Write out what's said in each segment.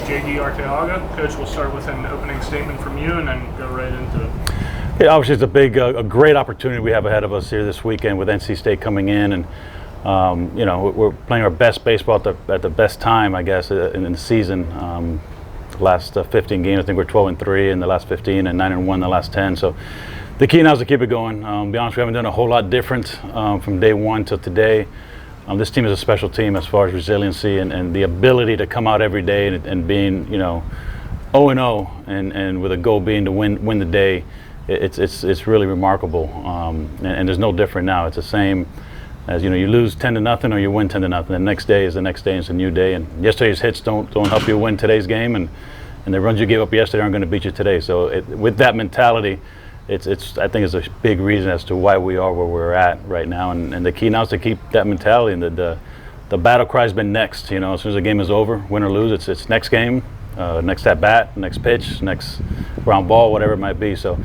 J.D. Arteaga. Coach, we'll start with an opening statement from you and then go right into it. Yeah, obviously it's a great opportunity we have ahead of us here this weekend with NC State coming in, and we're playing our best baseball at the best time, I guess, in the season. Last 15 games, I think we're 12-3 in the last 15 and 9-1 in the last 10. So the key now is to keep it going. To be honest, we haven't done a whole lot different from day one till today. This team is a special team as far as resiliency and the ability to come out every day and being 0-0 and with a goal being to win the day. It's really remarkable, and there's no different now. It's the same as you lose 10-0 or you win 10-0. The next day is the next day, and it's a new day. And yesterday's hits don't help you win today's game, and the runs you gave up yesterday aren't going to beat you today. So with that mentality, I think it's a big reason as to why we are where we're at right now. And the key now is to keep that mentality. And the battle cry has been next. As soon as the game is over, win or lose, it's next game, next at bat, next pitch, next ground ball, whatever it might be. So.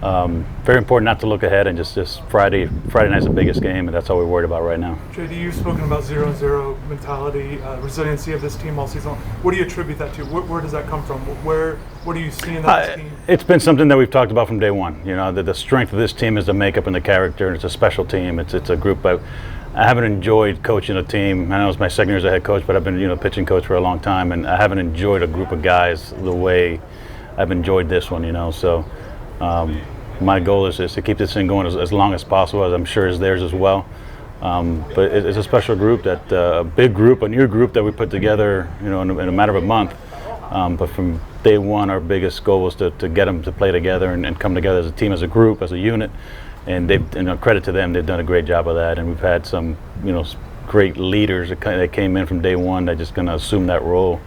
Very important not to look ahead, and just Friday night's the biggest game, and that's all we're worried about right now. JD, you've spoken about 0-0 mentality, resiliency of this team all season long. What do you attribute that to? Where does that come from? What do you see in that team? It's been something that we've talked about from day one. The strength of this team is the makeup and the character, and it's a special team. It's a group. I haven't enjoyed coaching a team. I know it's my second year as a head coach, but I've been pitching coach for a long time, and I haven't enjoyed a group of guys the way I've enjoyed this one. So. My goal is to keep this thing going as long as possible, as I'm sure is theirs as well. But it's a special group, a big group, a new group that we put together, in a matter of a month. But from day one, our biggest goal was to get them to play together and come together as a team, as a group, as a unit. And credit to them, they've done a great job of that. And we've had some, great leaders that came in from day one that just going to assume that role.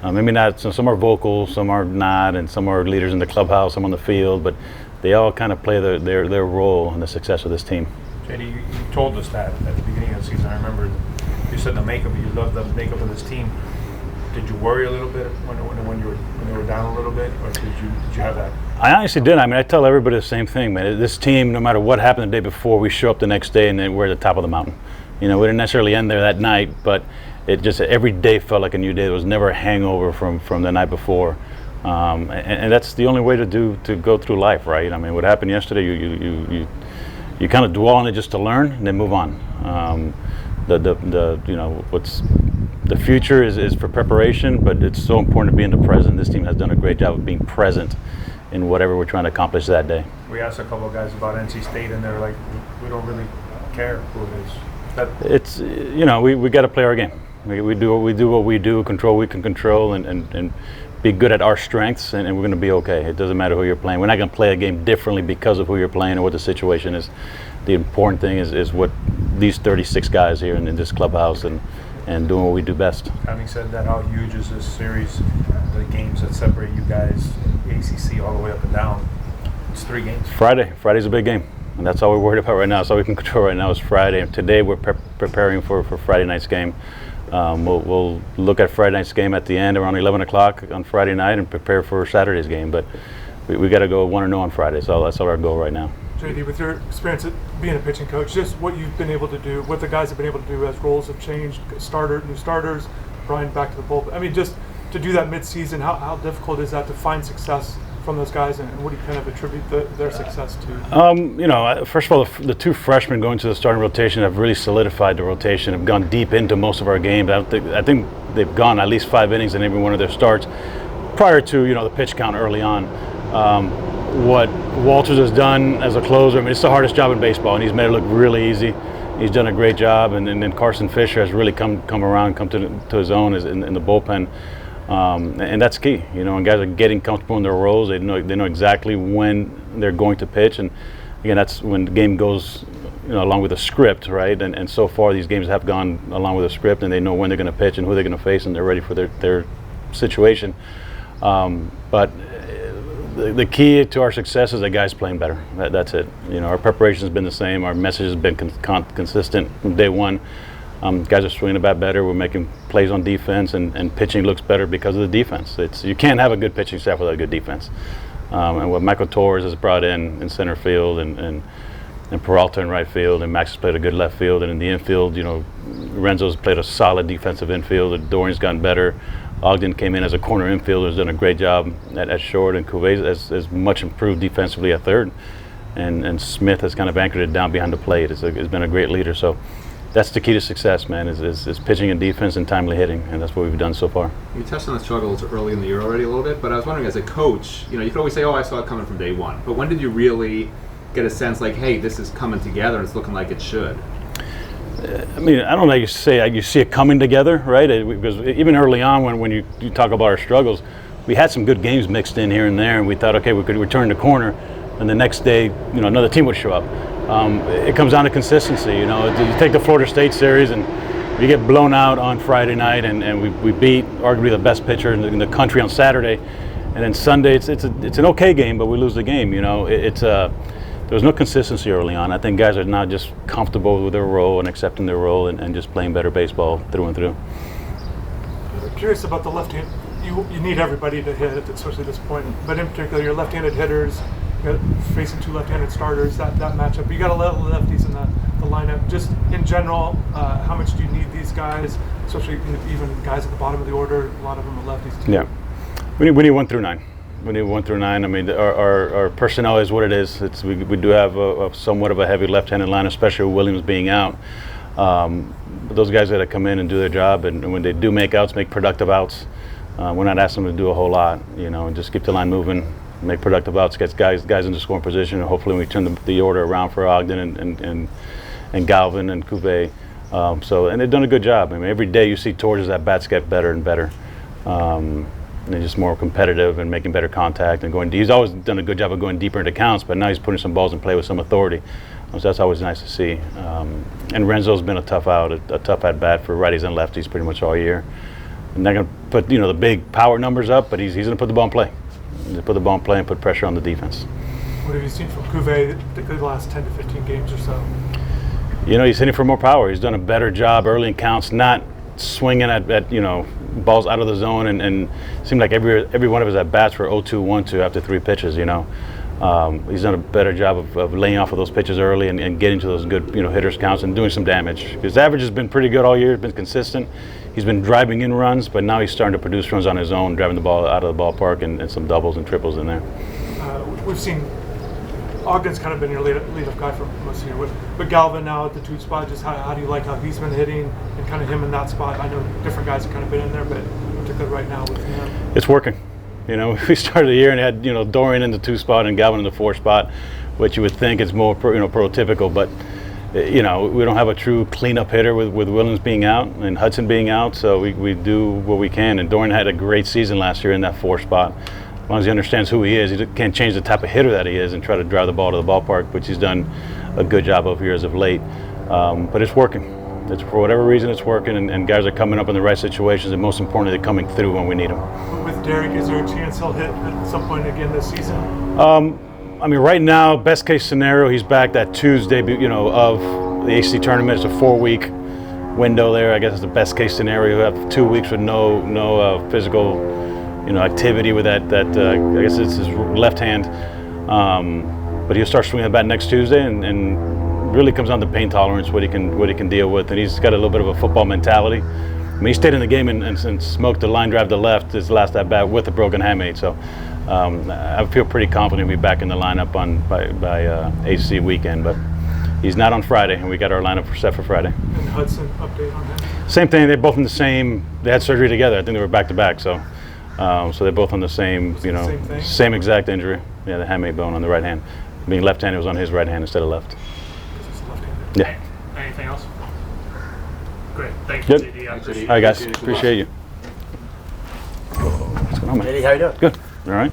Maybe not. Some are vocal, some are not, and some are leaders in the clubhouse, some on the field, but they all kind of play their role in the success of this team. JD, you told us that at the beginning of the season. I remember you said you loved the makeup of this team. Did you worry a little bit when you were down a little bit, or did you have that? I honestly did. I tell everybody the same thing, man. This team, no matter what happened the day before, we show up the next day and then we're at the top of the mountain. We didn't necessarily end there that night, but it just every day felt like a new day. There was never a hangover from the night before. And that's the only way to go through life, right? What happened yesterday, you kind of dwell on it just to learn and then move on. The future is for preparation, but it's so important to be in the present. This team has done a great job of being present in whatever we're trying to accomplish that day. We asked a couple of guys about NC State, and they're like, we don't really care who it is. We got to play our game. We do what we do, control what we can control, and be good at our strengths, and we're going to be okay. It doesn't matter who you're playing. We're not going to play a game differently because of who you're playing or what the situation is. The important thing is what these 36 guys here in this clubhouse and doing what we do best. Having said that, how huge is this series, the games that separate you guys, ACC all the way up and down? It's 3 games. Friday's a big game, and that's all we're worried about right now. That's all we can control right now is Friday. And today we're preparing for Friday night's game. We'll look at Friday night's game at the end around 11 o'clock on Friday night and prepare for Saturday's game. But we got to go 1-0 on Friday, so that's our goal right now. JD, with your experience at being a pitching coach, just what you've been able to do, what the guys have been able to do as roles have changed, new starters, Brian back to the bullpen. Just to do that mid-season, how difficult is that to find success from those guys, and what do you kind of attribute their success to? First of all, the 2 freshmen going to the starting rotation have really solidified the rotation, have gone deep into most of our games. I think they've gone at least 5 innings in every one of their starts prior to the pitch count early on. What Walters has done as a closer, it's the hardest job in baseball, and he's made it look really easy. He's done a great job, and then Carson Fisher has really come around, come to his own in the bullpen. And that's key, and guys are getting comfortable in their roles. They know exactly when they're going to pitch, and again, that's when the game goes, along with a script, right? And so far, these games have gone along with a script, and they know when they're going to pitch and who they're going to face, and they're ready for their situation. But the key to our success is that guys playing better. That's it. Our preparation has been the same. Our message has been consistent from day one. Guys are swinging the bat better. We're making plays on defense, and pitching looks better because of the defense. You can't have a good pitching staff without a good defense. And what Michael Torres has brought in center field, and Peralta in right field, and Max has played a good left field, and in the infield, Renzo's played a solid defensive infield. Dorian's gotten better. Ogden came in as a corner infielder, has done a great job at short, and Kueppinger has much improved defensively at third. And Smith has kind of anchored it down behind the plate. It's been a great leader. So that's the key to success, man, is pitching and defense and timely hitting, and that's what we've done so far. You touched on the struggles early in the year already a little bit, but I was wondering, as a coach, you could always say, oh, I saw it coming from day one. But when did you really get a sense like, hey, this is coming together and it's looking like it should? I mean, I don't know. You say you see it coming together, right? Because even early on, when you talk about our struggles, we had some good games mixed in here and there, and we thought, okay, we could return the corner, and the next day, another team would show up. It comes down to consistency. You take the Florida State series, and we get blown out on Friday night, and we beat arguably the best pitcher in the country on Saturday, and then Sunday it's an okay game, but we lose the game. There was no consistency early on. I think guys are now just comfortable with their role and accepting their role and just playing better baseball through and through. I'm curious about the left hand. You need everybody to hit, especially at this point. But in particular, your left-handed hitters, you got facing two left-handed starters, that matchup. You got a lot of lefties in the lineup. Just in general, how much do you need these guys, especially even guys at the bottom of the order? A lot of them are lefties too. Yeah, we need 1 through 9. We need 1 through 9. I mean, our personnel is what it is. We do have a somewhat of a heavy left-handed line, especially with Williams being out. But those guys got to come in and do their job, and when they do make outs, make productive outs. We're not asking them to do a whole lot, and just keep the line moving, make productive outs, get guys into scoring position, and hopefully we turn the order around for Ogden and Galvin and Kueppinger. And they've done a good job. I mean, every day you see Torres' at bats get better and better. And just more competitive and making better contact and going. He's always done a good job of going deeper into counts, but now he's putting some balls in play with some authority. So that's always nice to see. And Renzo's been a tough at bat for righties and lefties pretty much all year. And they're going to put the big power numbers up, but he's going to put the ball in play. He's going to put the ball in play and put pressure on the defense. What have you seen from Kueppinger, particularly the last 10 to 15 games or so? He's hitting for more power. He's done a better job early in counts, not swinging at balls out of the zone, and it seemed like every one of his at bats were 0-2, 1-2 after 3 pitches. He's done a better job of laying off of those pitches early and getting to those good hitters counts and doing some damage. His average has been pretty good all year. It's been consistent. He's been driving in runs, but now he's starting to produce runs on his own, driving the ball out of the ballpark and some doubles and triples in there. We've seen Ogden's kind of been your leadoff guy for most of the year, but Galvin now at the 2 spot, just how do you like how he's been hitting and kind of him in that spot? I know different guys have kind of been in there, but particularly right now with him. It's working. We started the year and had Dorian in the 2 spot and Galvin in the 4 spot, which you would think is more prototypical, but we don't have a true cleanup hitter with Williams being out and Hudson being out, so we do what we can. And Dorian had a great season last year in that 4 spot. As long as he understands who he is, he can't change the type of hitter that he is and try to drive the ball to the ballpark, which he's done a good job of here as of late. But it's working. For whatever reason, it's working, and guys are coming up in the right situations, and most importantly, they're coming through when we need them. With Derek, is there a chance he'll hit at some point again this season? I mean, right now, best case scenario, he's back that Tuesday, of the AC tournament. It's a 4-week window there. I guess it's the best case scenario. He'll have 2 weeks with no physical activity with that I guess it's his left hand, but he'll start swinging the bat next Tuesday, and really comes down to pain tolerance, what he can deal with, and he's got a little bit of a football mentality. I mean, he stayed in the game and smoked the line drive to left his last at bat with a broken hamate, so I feel pretty confident he'll be back in the lineup by AC weekend, but he's not on Friday, and we got our lineup set for Friday. And Hudson, update on that? Same thing. They're both in the same. They had surgery together. I think they were back to back, so. So they're both on the same, same exact injury. Yeah, the hamate bone on the right hand. Being left-handed, was on his right hand instead of left. Because he's left-handed. Yeah. Anything else? Great. Thank you, Good. JD. Thanks, JD. All right, guys. Appreciate you. What's going on, man? JD, how you doing? Good. All right.